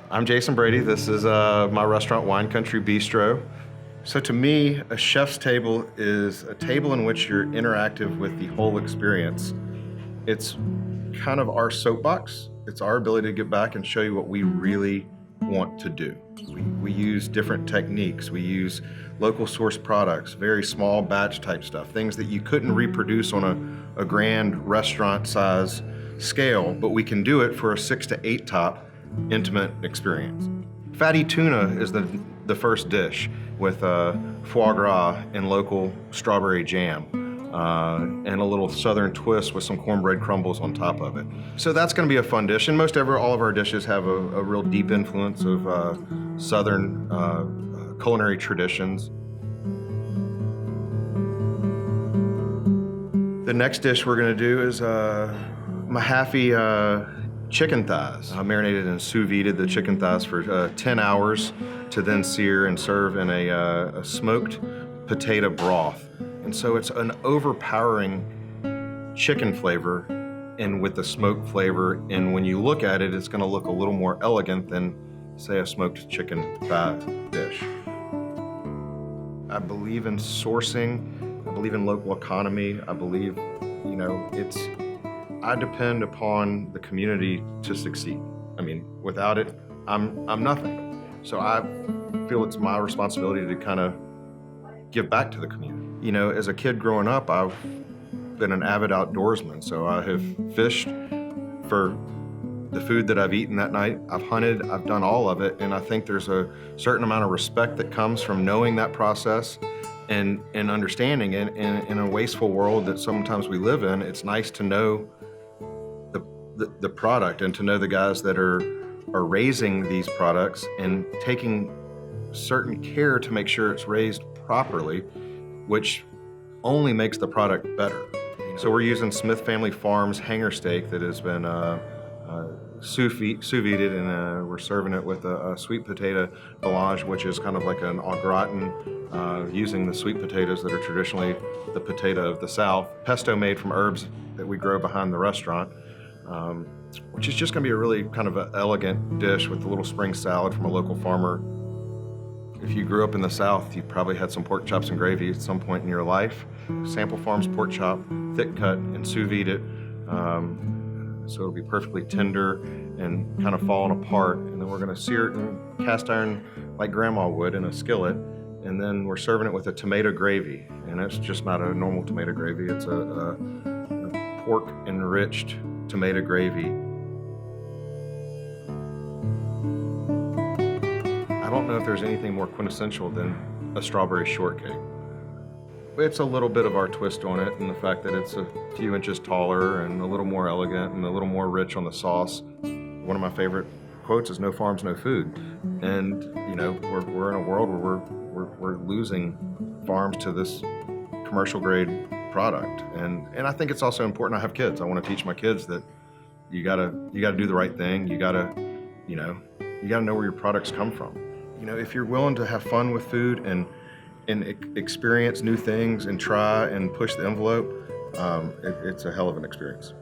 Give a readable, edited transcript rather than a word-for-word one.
I'm Jason Brady. This is my restaurant, Wine Country Bistro. So to me, a chef's table is a table in which you're interactive with the whole experience. It's kind of our soapbox. It's our ability to get back and show you what we really want to do. We use different techniques. We use local source products, very small batch type stuff, things that you couldn't reproduce on a grand restaurant size scale, but we can do it for a 6 to 8 top intimate experience. Fatty tuna is the first dish with foie gras and local strawberry jam and a little southern twist with some cornbread crumbles on top of it. So that's going to be a fun dish, and all of our dishes have a real deep influence of southern culinary traditions. The next dish we're going to do is MAHAFFEY chicken thighs. I marinated and sous vide the chicken thighs for 10 hours to then sear and serve in a smoked potato broth. And so it's an overpowering chicken flavor and with the smoked flavor. And when you look at it, it's going to look a little more elegant than, say, a smoked chicken thigh dish. I believe in sourcing. I believe in local economy. I believe, I depend upon the community to succeed. I mean, without it, I'm nothing. So I feel it's my responsibility to kind of give back to the community. As a kid growing up, I've been an avid outdoorsman, so I have fished for the food that I've eaten that night. I've hunted, I've done all of it, and I think there's a certain amount of respect that comes from knowing that process and understanding it. In a wasteful world that sometimes we live in, it's nice to know the product and to know the guys that are raising these products and taking certain care to make sure it's raised properly, which only makes the product better. So we're using Smith Family Farms hanger steak that has been sous vide, and we're serving it with a sweet potato melange, which is kind of like an au gratin, using the sweet potatoes that are traditionally the potato of the South. Pesto made from herbs that we grow behind the restaurant, which is just going to be a really kind of an elegant dish with a little spring salad from a local farmer. If you grew up in the South, you probably had some pork chops and gravy at some point in your life. Sample Farms pork chop, thick cut, and sous vide it. So it'll be perfectly tender and kind of falling apart. And then we're going to sear it in cast iron like Grandma would in a skillet. And then we're serving it with a tomato gravy. And it's just not a normal tomato gravy. It's a pork enriched tomato gravy. I don't know if there's anything more quintessential than a strawberry shortcake. It's a little bit of our twist on it, and the fact that it's a few inches taller and a little more elegant and a little more rich on the sauce. One of my favorite quotes is "No farms, no food," and we're in a world where we're losing farms to this commercial grade product, and I think it's also important. I have kids. I want to teach my kids that you gotta do the right thing. You gotta know where your products come from. If you're willing to have fun with food and experience new things and try and push the envelope, it's a hell of an experience.